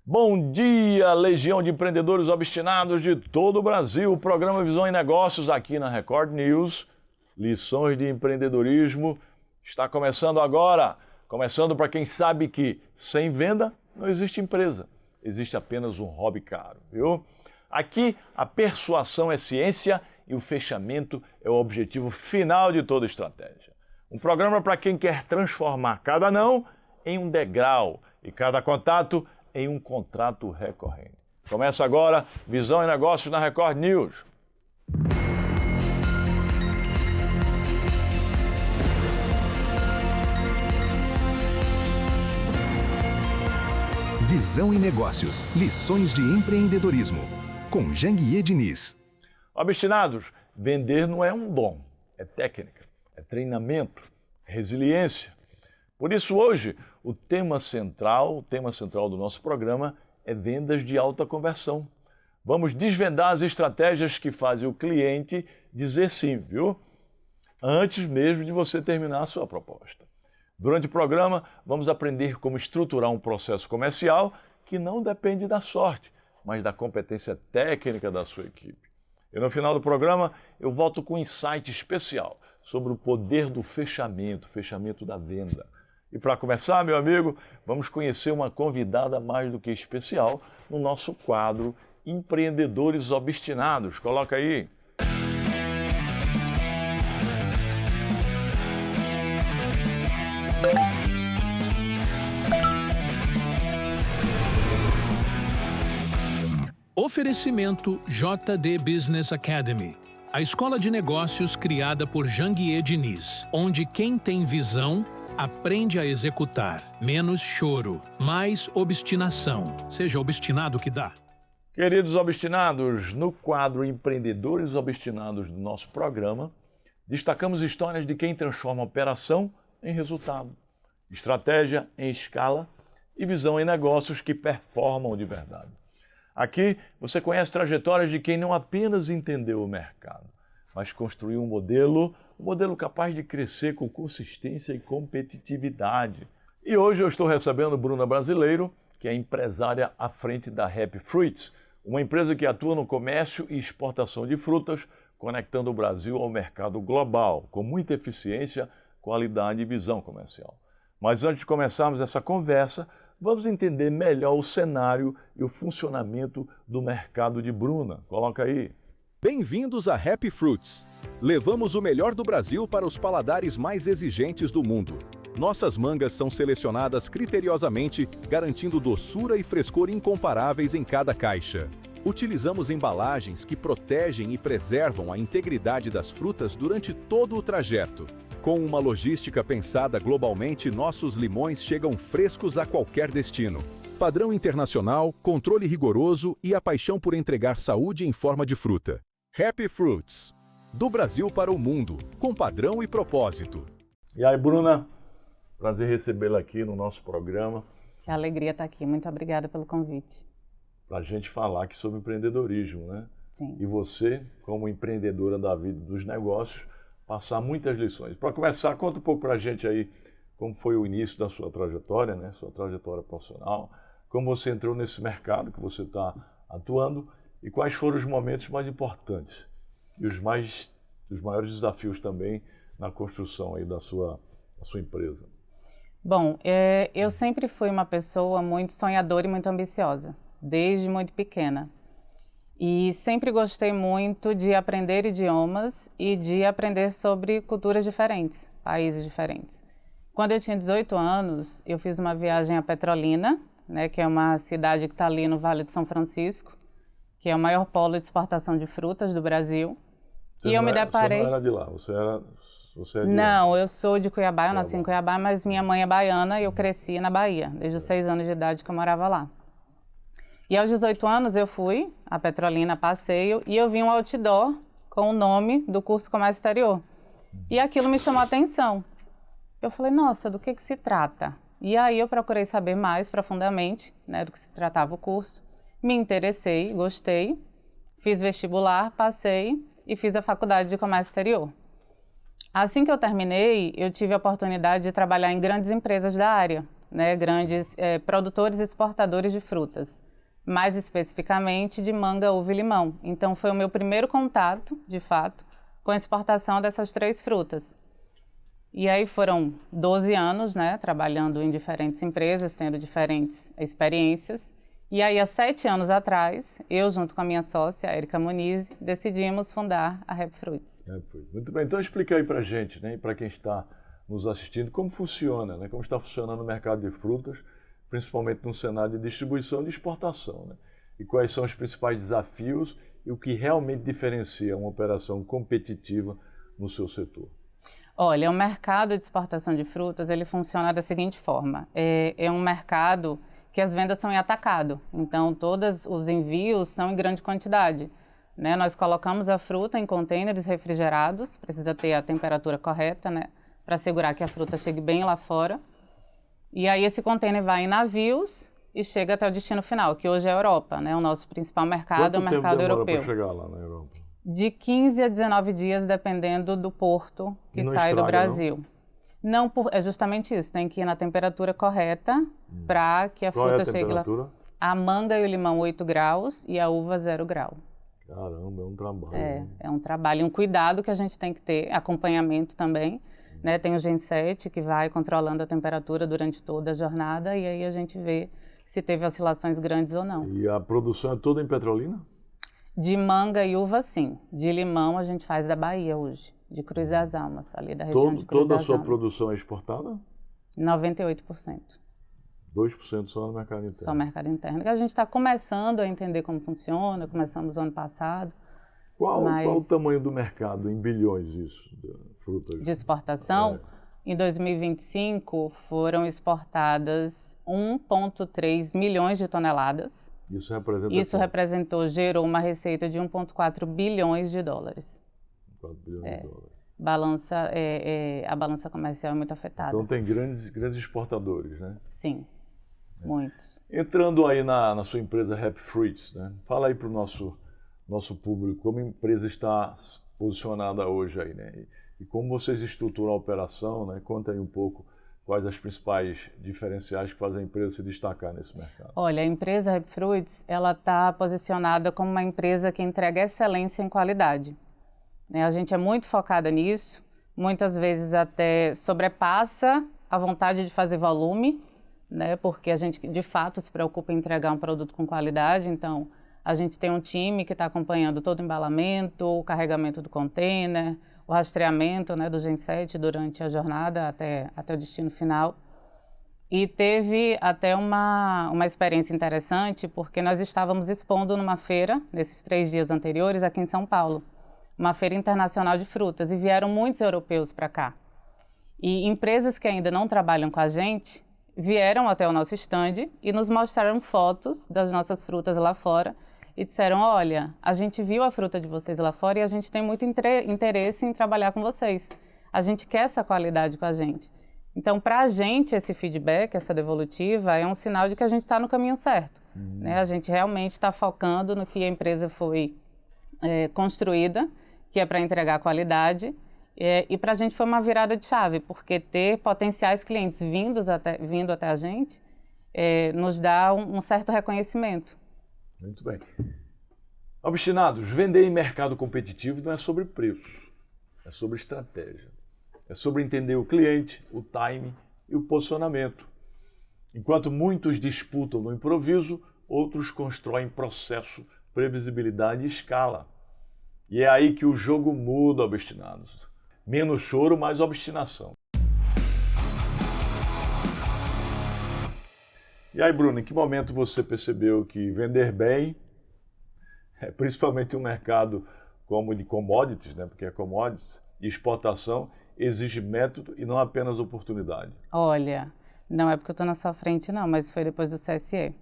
Bom dia, legião de empreendedores obstinados de todo o Brasil. O programa Visão em Negócios aqui na Record News. Lições de empreendedorismo está começando agora. Começando para quem sabe que sem venda não existe empresa. Existe apenas um hobby caro, viu? Aqui a persuasão é ciência e o fechamento é o objetivo final de toda estratégia. Um programa para quem quer transformar cada não em um degrau e cada contato em um contrato recorrente. Começa agora Visão em Negócios na Record News. Visão em Negócios, lições de empreendedorismo, com Janguier Diniz. Obstinados, vender não é um dom, é técnica, é treinamento, é resiliência. Por isso hoje, o tema central do nosso programa é vendas de alta conversão. Vamos desvendar as estratégias que fazem o cliente dizer sim, viu? Antes mesmo de você terminar a sua proposta. Durante o programa, vamos aprender como estruturar um processo comercial que não depende da sorte, mas da competência técnica da sua equipe. E no final do programa, eu volto com um insight especial sobre o poder do fechamento da venda. E para começar, meu amigo, vamos conhecer uma convidada mais do que especial no nosso quadro Empreendedores Obstinados. Coloca aí. Oferecimento JD Business Academy, a escola de negócios criada por Janguier Diniz, onde quem tem visão aprende a executar. Menos choro, mais obstinação. Seja obstinado que dá. Queridos obstinados, no quadro Empreendedores Obstinados do nosso programa, destacamos histórias de quem transforma operação em resultado, estratégia em escala e visão em negócios que performam de verdade. Aqui você conhece trajetórias de quem não apenas entendeu o mercado, mas construiu um modelo capaz de crescer com consistência e competitividade. E hoje eu estou recebendo Bruna Brasileiro, que é empresária à frente da Happy Fruits, uma empresa que atua no comércio e exportação de frutas, conectando o Brasil ao mercado global, com muita eficiência, qualidade e visão comercial. Mas antes de começarmos essa conversa, vamos entender melhor o cenário e o funcionamento do mercado de Bruna. Coloca aí. Bem-vindos a Happy Fruits. Levamos o melhor do Brasil para os paladares mais exigentes do mundo. Nossas mangas são selecionadas criteriosamente, garantindo doçura e frescor incomparáveis em cada caixa. Utilizamos embalagens que protegem e preservam a integridade das frutas durante todo o trajeto. Com uma logística pensada globalmente, nossos limões chegam frescos a qualquer destino. Padrão internacional, controle rigoroso e a paixão por entregar saúde em forma de fruta. Happy Fruits. Do Brasil para o mundo, com padrão e propósito. E aí, Bruna, prazer recebê-la aqui no nosso programa. Que alegria estar aqui. Muito obrigada pelo convite. Para a gente falar aqui sobre empreendedorismo, né? Sim. E você, como empreendedora da vida dos negócios, passar muitas lições. Para começar, conta um pouco para a gente aí como foi o início da sua trajetória, né? Sua trajetória profissional, como você entrou nesse mercado que você está atuando e quais foram os momentos mais importantes e os maiores desafios também na construção aí da sua empresa. Bom, eu sempre fui uma pessoa muito sonhadora e muito ambiciosa, desde muito pequena. E sempre gostei muito de aprender idiomas e de aprender sobre culturas diferentes, países diferentes. Quando eu tinha 18 anos, eu fiz uma viagem a Petrolina, né, que é uma cidade que está ali no Vale de São Francisco, que é o maior polo de exportação de frutas do Brasil. E eu me deparei... Você não era de lá, você é de Não, lá. eu sou de Cuiabá, eu nasci em Cuiabá, mas minha mãe é baiana e eu cresci na Bahia, desde os 6 anos de idade que eu morava lá. E aos 18 anos eu fui a Petrolina a passeio e eu vi um outdoor com o nome do curso Comércio Exterior. E aquilo me chamou a atenção. Eu falei, nossa, do que se trata? E aí eu procurei saber mais profundamente, né, do que se tratava o curso. Me interessei, gostei, fiz vestibular, passei e fiz a faculdade de Comércio Exterior. Assim que eu terminei, eu tive a oportunidade de trabalhar em grandes empresas da área, né, grandes produtores e exportadores de frutas, mais especificamente de manga, uva e limão. Então foi o meu primeiro contato, de fato, com a exportação dessas 3 frutas. E aí foram 12 anos, né, trabalhando em diferentes empresas, tendo diferentes experiências. E aí, há 7 anos atrás, eu, junto com a minha sócia, a Erika Muniz, decidimos fundar a Happy Fruits. Muito bem, então explica aí para a gente, né, e para quem está nos assistindo, como funciona, né, como está funcionando o mercado de frutas, principalmente no cenário de distribuição e de exportação, né, e quais são os principais desafios e o que realmente diferencia uma operação competitiva no seu setor. Olha, o mercado de exportação de frutas, ele funciona da seguinte forma. É um mercado que as vendas são em atacado. Então, todos os envios são em grande quantidade, né? Nós colocamos a fruta em contêineres refrigerados, precisa ter a temperatura correta, né? Para assegurar que a fruta chegue bem lá fora. E aí, esse contêiner vai em navios e chega até o destino final, que hoje é a Europa, né? O nosso principal mercado é o mercado europeu. Quanto tempo demora para chegar lá na Europa? De 15 a 19 dias, dependendo do porto que sai do Brasil. Não, é justamente isso, tem que ir na temperatura correta para que a fruta chegue lá. A manga e o limão 8 graus e a uva 0 grau. Caramba, é um trabalho. É um trabalho, um cuidado que a gente tem que ter, acompanhamento também. Né? Tem o Gen 7 que vai controlando a temperatura durante toda a jornada e aí a gente vê se teve oscilações grandes ou não. E a produção é toda em Petrolina? De manga e uva, sim. De limão, a gente faz da Bahia hoje, de Cruz das Almas, ali da região de Cruz das Almas. Toda a sua produção é exportada? 98%. 2% só no mercado interno? Só no mercado interno. A gente está começando a entender como funciona, começamos ano passado. Qual o tamanho do mercado, em bilhões, isso, de frutas? De exportação? Em 2025, foram exportadas 1,3 milhões de toneladas. Isso gerou uma receita de 1,4 bilhões de dólares. 4 bilhões de dólares. A balança comercial é muito afetada. Então tem grandes exportadores, né? Sim, muitos. Entrando aí na sua empresa Happy Fruits, né? Fala aí para o nosso público como a empresa está posicionada hoje aí, né? E como vocês estruturam a operação, né? Conta aí um pouco quais as principais diferenciais que fazem a empresa se destacar nesse mercado. Olha, a empresa Happy Fruits, ela está posicionada como uma empresa que entrega excelência em qualidade. A gente é muito focada nisso, muitas vezes até sobrepassa a vontade de fazer volume, né? Porque a gente de fato se preocupa em entregar um produto com qualidade, então a gente tem um time que está acompanhando todo o embalamento, o carregamento do container, o rastreamento, né, do Gen 7 durante a jornada até o destino final. E teve até uma experiência interessante, porque nós estávamos expondo numa feira, nesses 3 dias anteriores, aqui em São Paulo, uma feira internacional de frutas, e vieram muitos europeus para cá. E empresas que ainda não trabalham com a gente vieram até o nosso stand e nos mostraram fotos das nossas frutas lá fora, e disseram, olha, a gente viu a fruta de vocês lá fora e a gente tem muito interesse em trabalhar com vocês. A gente quer essa qualidade com a gente. Então, para a gente, esse feedback, essa devolutiva, é um sinal de que a gente está no caminho certo. Né? A gente realmente está focando no que a empresa foi construída, que é para entregar qualidade. E para a gente foi uma virada de chave, porque ter potenciais clientes vindo até a gente nos dá um certo reconhecimento. Muito bem. Obstinados, vender em mercado competitivo não é sobre preço, é sobre estratégia. É sobre entender o cliente, o time e o posicionamento. Enquanto muitos disputam no improviso, outros constroem processo, previsibilidade e escala. E é aí que o jogo muda, obstinados. Menos choro, mais obstinação. E aí, Bruno, em que momento você percebeu que vender bem, principalmente um mercado como de commodities, né, porque é commodities, e exportação, exige método e não apenas oportunidade? Olha, não é porque eu estou na sua frente não, mas foi depois do CSE.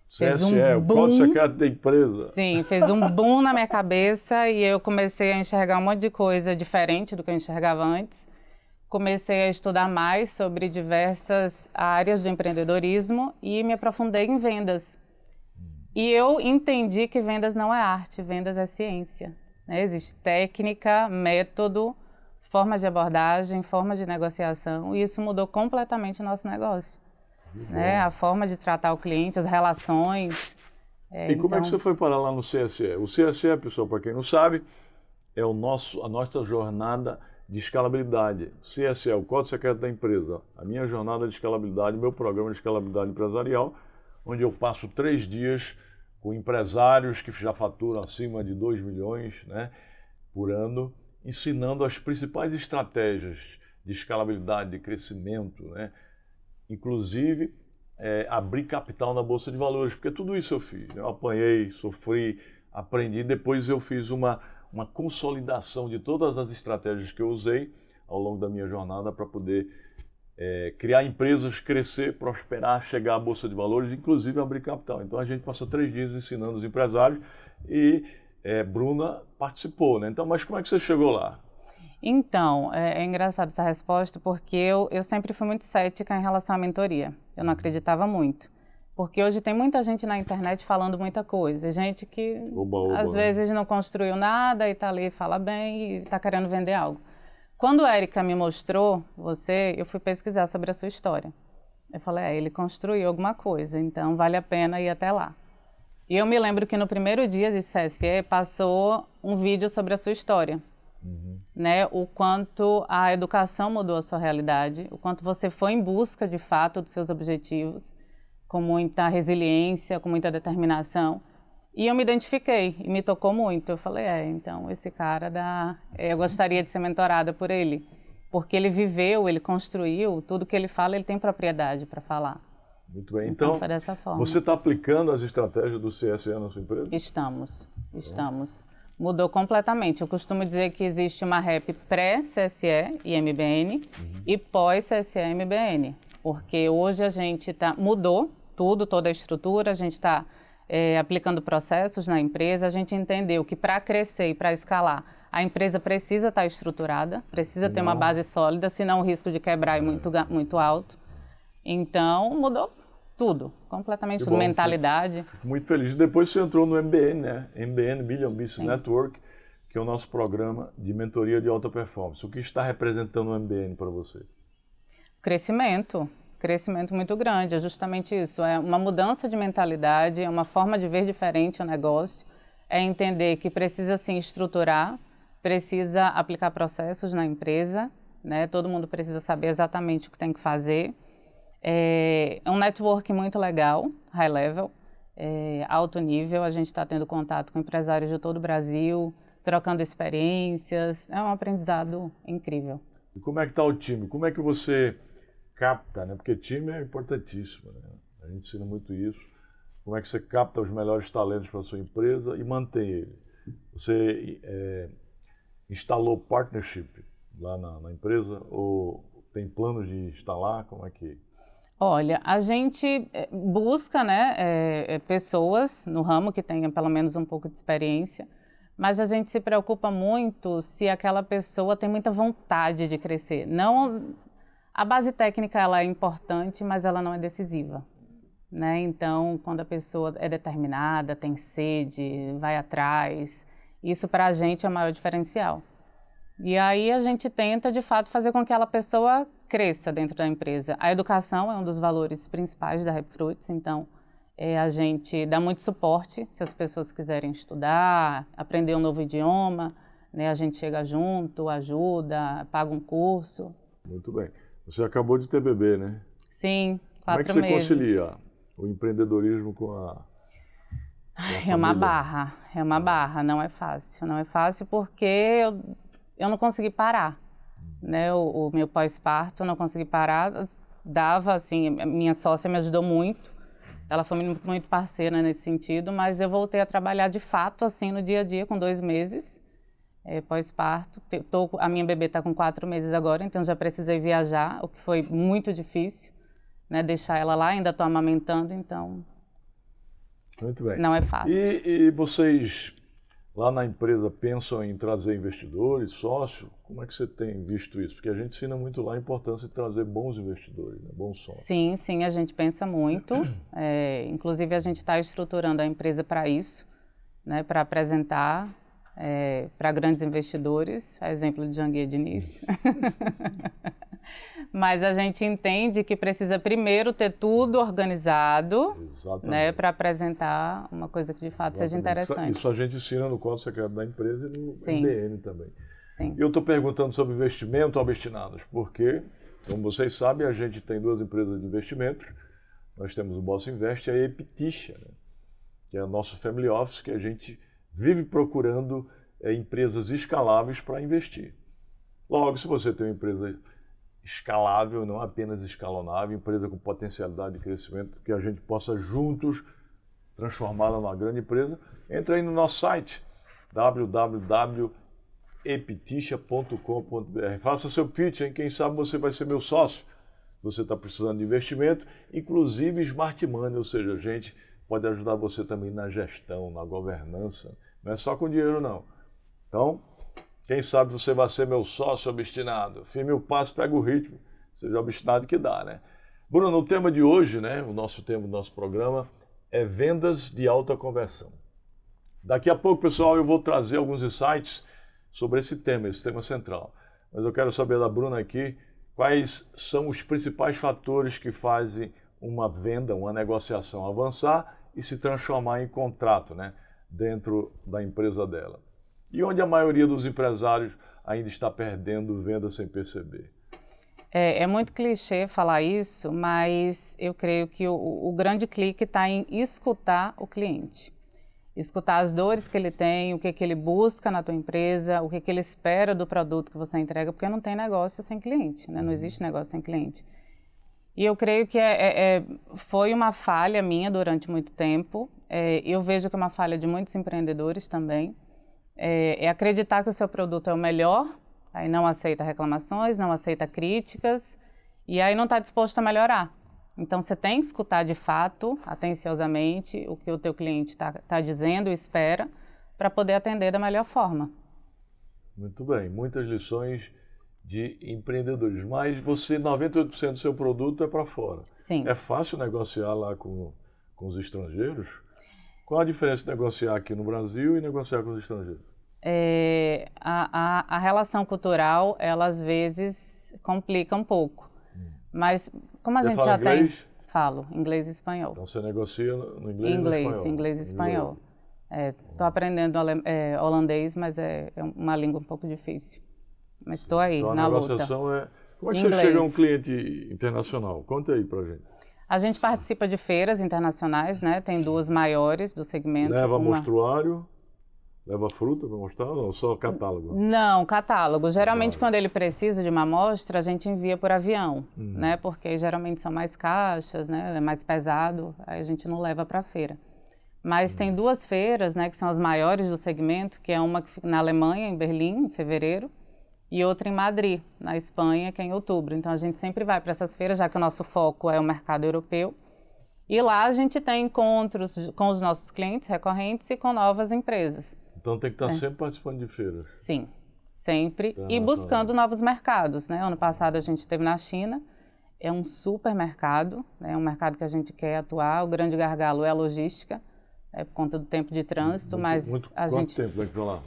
CSE, o Código Secreto da Empresa. Sim, fez um boom na minha cabeça e eu comecei a enxergar um monte de coisa diferente do que eu enxergava antes. Comecei a estudar mais sobre diversas áreas do empreendedorismo e me aprofundei em vendas. E eu entendi que vendas não é arte, vendas é ciência. Né? Existe técnica, método, forma de abordagem, forma de negociação, e isso mudou completamente o nosso negócio. né? A forma de tratar o cliente, as relações. E como é que você foi parar lá no CSE? O CSE, pessoal, para quem não sabe, é a nossa jornada de escalabilidade. CSE, o Código Secreto da Empresa. A minha jornada de escalabilidade, meu programa de escalabilidade empresarial, onde eu passo 3 dias com empresários que já faturam acima de 2 milhões, né, por ano, ensinando as principais estratégias de escalabilidade, de crescimento, né, inclusive abrir capital na Bolsa de Valores, porque tudo isso eu fiz. Eu apanhei, sofri, aprendi, depois eu fiz uma consolidação de todas as estratégias que eu usei ao longo da minha jornada para poder criar empresas, crescer, prosperar, chegar à Bolsa de Valores, inclusive abrir capital. Então a gente passa 3 dias ensinando os empresários e Bruna participou, né? Então, mas como é que você chegou lá? Então, é engraçado essa resposta porque eu sempre fui muito cética em relação à mentoria. Eu não acreditava muito. Porque hoje tem muita gente na internet falando muita coisa. Gente que às vezes não construiu nada e tá ali, fala bem e tá querendo vender algo. Quando a Érica me mostrou você, eu fui pesquisar sobre a sua história. Eu falei, ele construiu alguma coisa, então vale a pena ir até lá. E eu me lembro que no primeiro dia de CSE passou um vídeo sobre a sua história. Né? O quanto a educação mudou a sua realidade, o quanto você foi em busca de fato dos seus objetivos, com muita resiliência, com muita determinação. E eu me identifiquei e me tocou muito. Eu falei, então esse cara eu gostaria de ser mentorada por ele. Porque ele viveu, ele construiu, tudo que ele fala, ele tem propriedade para falar. Muito bem. Então foi dessa forma. Você está aplicando as estratégias do CSE na sua empresa? Estamos. Mudou completamente. Eu costumo dizer que existe uma rap pré-CSE e MBN e pós-CSE e MBN. Porque hoje a gente mudou tudo, toda a estrutura, a gente está aplicando processos na empresa, a gente entendeu que para crescer e para escalar, a empresa precisa estar estruturada, precisa ter uma base sólida, senão o risco de quebrar é muito alto. Então, mudou tudo, completamente tudo, mentalidade. Fico muito feliz. Depois você entrou no MBN, né? MBN, Million Business Network, que é o nosso programa de mentoria de alta performance. O que está representando o MBN para você? Crescimento muito grande, é justamente isso. É uma mudança de mentalidade, é uma forma de ver diferente o negócio, é entender que precisa se estruturar, precisa aplicar processos na empresa, né? Todo mundo precisa saber exatamente o que tem que fazer. É um network muito legal, high level, alto nível. A gente está tendo contato com empresários de todo o Brasil, trocando experiências. É um aprendizado incrível. E como é que está o time? Como é que você capta, né? Porque time é importantíssimo, né? A gente ensina muito isso. Como é que você capta os melhores talentos para a sua empresa e mantém ele? Você instalou partnership lá na empresa ou tem planos de instalar? Como é que... Olha, a gente busca, né, pessoas no ramo que tenham pelo menos um pouco de experiência, mas a gente se preocupa muito se aquela pessoa tem muita vontade de crescer. Não, a base técnica ela é importante, mas ela não é decisiva, né? Então, quando a pessoa é determinada, tem sede, vai atrás, isso para a gente é o maior diferencial. E aí a gente tenta, de fato, fazer com que aquela pessoa cresça dentro da empresa. A educação é um dos valores principais da Repfruits, então a gente dá muito suporte se as pessoas quiserem estudar, aprender um novo idioma, né? A gente chega junto, ajuda, paga um curso. Muito bem. Você acabou de ter bebê, né? Sim, 4 meses. Como é que você concilia o empreendedorismo com a É uma barra, não é fácil porque eu não consegui parar, né? O meu pós-parto, eu não consegui parar, dava assim, minha sócia me ajudou muito, ela foi muito parceira nesse sentido, mas eu voltei a trabalhar de fato assim no dia a dia com 2 meses, pós-parto, a minha bebê está com 4 meses agora, então já precisei viajar, o que foi muito difícil, né? Deixar ela lá, ainda estou amamentando, então muito bem. Não é fácil. E vocês lá na empresa pensam em trazer investidores, sócios? Como é que você tem visto isso? Porque a gente ensina muito lá a importância de trazer bons investidores, né? Bons sócios. Sim, a gente pensa muito. Inclusive, a gente está estruturando a empresa para isso, né? Para apresentar para grandes investidores, a exemplo de Janguier Diniz. Mas a gente entende que precisa primeiro ter tudo organizado, né, para apresentar uma coisa que de fato seja interessante. Isso a gente ensina no Código Secreto da Empresa e no Sim. MBN também. Sim. E eu estou perguntando sobre investimento obstinados, porque, como vocês sabem, a gente tem 2 empresas de investimentos. Nós temos o Bossa Invest e a Epitixa, né, que é o nosso family office, que a gente vive procurando empresas escaláveis para investir. Logo, se você tem uma empresa escalável, não apenas escalonável, empresa com potencialidade de crescimento, que a gente possa juntos transformá-la numa grande empresa, entra aí no nosso site, www.epitixa.com.br. Faça seu pitch, hein? Quem sabe você vai ser meu sócio. Você está precisando de investimento, inclusive Smart Money, ou seja, a gente pode ajudar você também na gestão, na governança. Não é só com dinheiro, não. Então, quem sabe você vai ser meu sócio obstinado. Firme o passo, pega o ritmo. Seja obstinado que dá, né? Bruno, o tema de hoje, né? O nosso tema do nosso programa é vendas de alta conversão. Daqui a pouco, pessoal, eu vou trazer alguns insights sobre esse tema central. Mas eu quero saber da Bruna aqui quais são os principais fatores que fazem uma venda, uma negociação avançar e se transformar em contrato, né? Dentro da empresa dela. E onde a maioria dos empresários ainda está perdendo venda sem perceber? É muito clichê falar isso, mas eu creio que o grande clique está em escutar o cliente. Escutar as dores que ele tem, o que ele busca na tua empresa, o que ele espera do produto que você entrega, porque não tem negócio sem cliente, né? Não existe negócio sem cliente. E eu creio que foi uma falha minha durante muito tempo. Eu vejo que é uma falha de muitos empreendedores também. É acreditar que o seu produto é o melhor, aí não aceita reclamações, não aceita críticas, e aí não está disposto a melhorar. Então, você tem que escutar de fato, atenciosamente, o que o teu cliente tá dizendo e espera, para poder atender da melhor forma. Muito bem, muitas lições de empreendedores, mas você, 98% do seu produto é para fora. Sim. É fácil negociar lá com os estrangeiros? Qual a diferença de negociar aqui no Brasil e negociar com os estrangeiros? A relação cultural, ela às vezes complica um pouco. Mas como a Você gente fala já inglês? tem... Falo, inglês e espanhol. Então você negocia no inglês e no espanhol? Inglês e espanhol. Estou aprendendo holandês, mas é uma língua um pouco difícil. Mas estou aí, então, na luta. a negociação é... Como é que Inglês. você chega a um cliente internacional? Conta aí pra gente. A gente participa de feiras internacionais, né? Tem 2 maiores do segmento. Leva mostruário, leva fruta para mostrar ou só catálogo? Não, catálogo. Geralmente, quando ele precisa de uma amostra, a gente envia por avião, né? Porque geralmente são mais caixas, né? É mais pesado, aí a gente não leva para a feira. Mas tem 2 feiras, né? Que são as maiores do segmento, que é uma que fica na Alemanha, em Berlim, em fevereiro, e outra em Madrid, na Espanha, que é em outubro. Então, a gente sempre vai para essas feiras, já que o nosso foco é o mercado europeu. E lá a gente tem encontros com os nossos clientes recorrentes e com novas empresas. Então tem que estar sempre participando de feiras. Sim, sempre. E buscando novos mercados, né? Ano passado a gente esteve na China. É um super mercado, né? É um mercado que a gente quer atuar. O grande gargalo é a logística, por conta do tempo de trânsito, mas a gente... Quanto tempo vai para lá?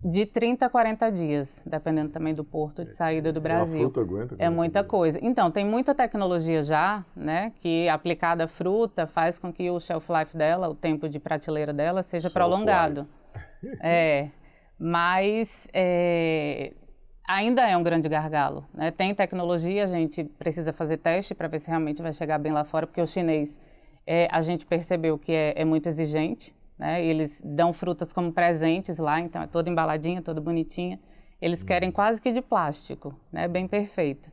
De 30 a 40 dias, dependendo também do porto de saída do Brasil. A fruta aguenta? É muita coisa. Então, tem muita tecnologia já, né, que aplicada à fruta faz com que o shelf life dela, o tempo de prateleira dela, seja prolongado. Mas ainda é um grande gargalo, né? Tem tecnologia, a gente precisa fazer teste para ver se realmente vai chegar bem lá fora, porque o chinês, a gente percebeu que é muito exigente. Né? Eles dão frutas como presentes lá, então é toda embaladinha, toda bonitinha. Eles querem quase que de plástico, né? Bem perfeita.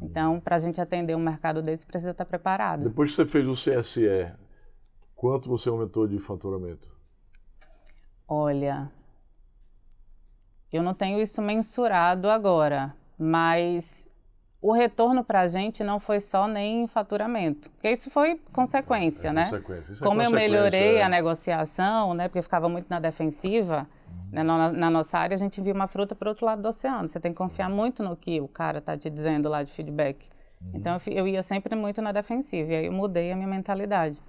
Então, para a gente atender um mercado desse, precisa estar preparado. Depois que você fez o CSE, quanto você aumentou de faturamento? Olha, eu não tenho isso mensurado agora, mas o retorno para a gente não foi só nem em faturamento, porque isso foi consequência, né? Isso como eu melhorei a negociação, né? Porque eu ficava muito na defensiva, né, na nossa área a gente viu uma fruta para o outro lado do oceano. Você tem que confiar muito no que o cara está te dizendo lá de feedback. Então eu ia sempre muito na defensiva, e aí eu mudei a minha mentalidade.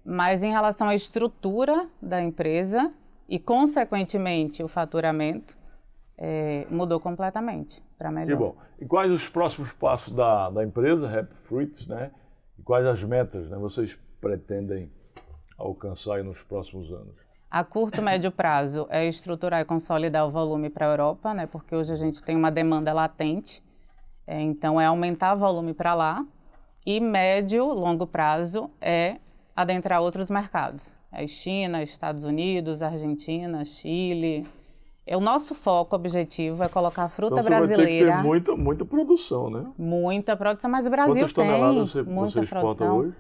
Mas em relação à estrutura da empresa e, consequentemente, o faturamento mudou completamente para melhor. Que bom. E quais os próximos passos da empresa, Happy Fruits, né? E quais as metas, né, vocês pretendem alcançar aí nos próximos anos? A curto e médio prazo é estruturar e consolidar o volume para a Europa, né? Porque hoje a gente tem uma demanda latente, então é aumentar o volume para lá. E médio, longo prazo é adentrar outros mercados. China, Estados Unidos, Argentina, Chile. O nosso foco, objetivo, é colocar a fruta brasileira... Então você vai ter que ter muita produção, né? Muita produção, mas o Brasil Quantas toneladas muita você exporta produção. hoje?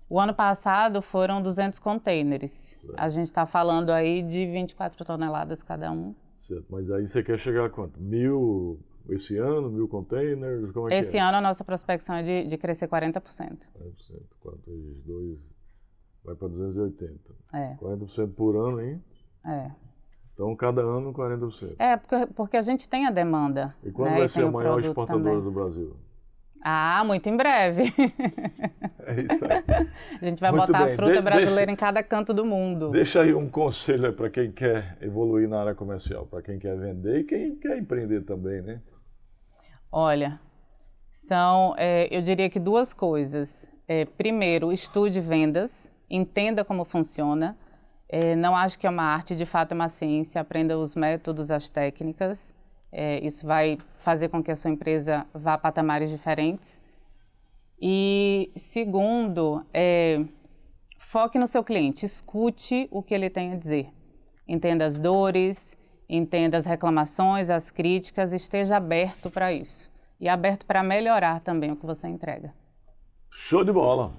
O ano passado foram 200 containers. A gente está falando aí de 24 toneladas cada um. Certo, mas aí você quer chegar a quanto? 1.000 esse ano, 1.000 containers? Como é Esse ano a nossa prospecção é de crescer 40%. 40%, 4 vezes 2, vai para 280. 40% por ano, hein? Então, cada ano, 40%. Porque a gente tem a demanda. E quando vai ser a maior exportadora do Brasil? Muito em breve. É isso aí. A gente vai botar a fruta brasileira em cada canto do mundo. Deixa aí um conselho para quem quer evoluir na área comercial, para quem quer vender e quem quer empreender também, né? Olha, eu diria que 2 coisas. Primeiro, estude vendas, entenda como funciona. Não acho que é uma arte, de fato é uma ciência. Aprenda os métodos, as técnicas. Isso vai fazer com que a sua empresa vá a patamares diferentes. E segundo, foque no seu cliente, escute o que ele tem a dizer. Entenda as dores, entenda as reclamações, as críticas, esteja aberto para isso. E aberto para melhorar também o que você entrega. Show de bola!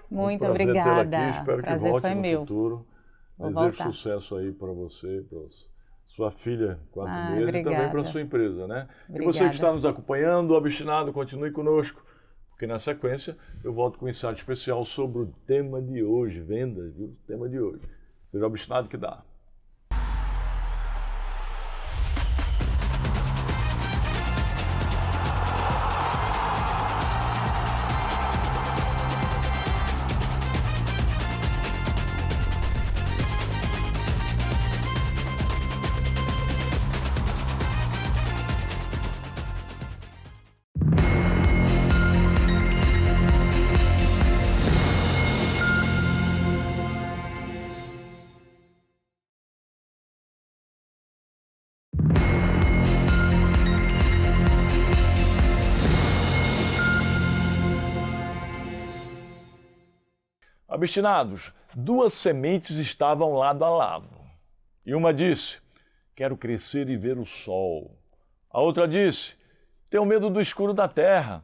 Muito obrigada. Aqui. Espero prazer que volte foi no meu. futuro. Desejo sucesso aí para você, para sua filha, 4 meses, obrigada. E também para sua empresa, né? Obrigada. E você que está nos acompanhando, Obstinado, continue conosco, porque na sequência eu volto com um insight especial sobre o tema de hoje, vendas, viu? O tema de hoje. Seja obstinado que dá. Obstinados, 2 sementes estavam lado a lado. E uma disse, quero crescer e ver o sol. A outra disse, tenho medo do escuro da terra.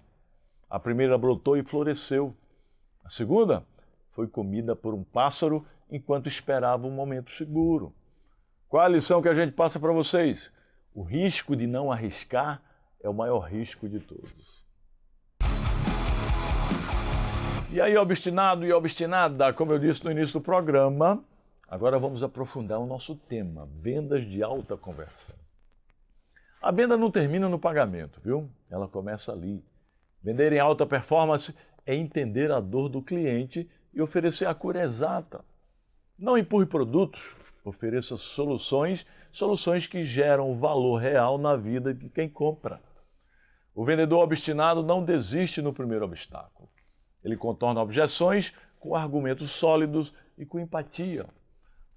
A primeira brotou e floresceu. A segunda foi comida por um pássaro enquanto esperava um momento seguro. Qual a lição que a gente passa para vocês? O risco de não arriscar é o maior risco de todos. E aí, obstinado e obstinada, como eu disse no início do programa, agora vamos aprofundar o nosso tema, vendas de alta conversão. A venda não termina no pagamento, viu? Ela começa ali. Vender em alta performance é entender a dor do cliente e oferecer a cura exata. Não empurre produtos, ofereça soluções que geram valor real na vida de quem compra. O vendedor obstinado não desiste no primeiro obstáculo. Ele contorna objeções com argumentos sólidos e com empatia.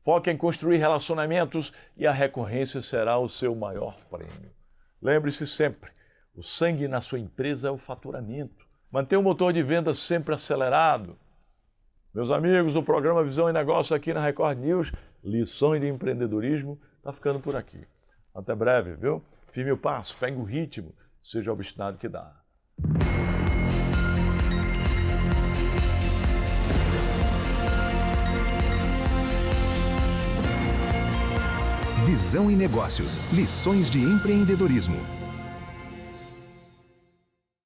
Foque em construir relacionamentos e a recorrência será o seu maior prêmio. Lembre-se sempre, o sangue na sua empresa é o faturamento. Mantenha o motor de venda sempre acelerado. Meus amigos, o programa Visão e Negócio aqui na Record News, lições de empreendedorismo, está ficando por aqui. Até breve, viu? Firme o passo, pegue o ritmo, seja obstinado que dá. Visão e Negócios, lições de empreendedorismo.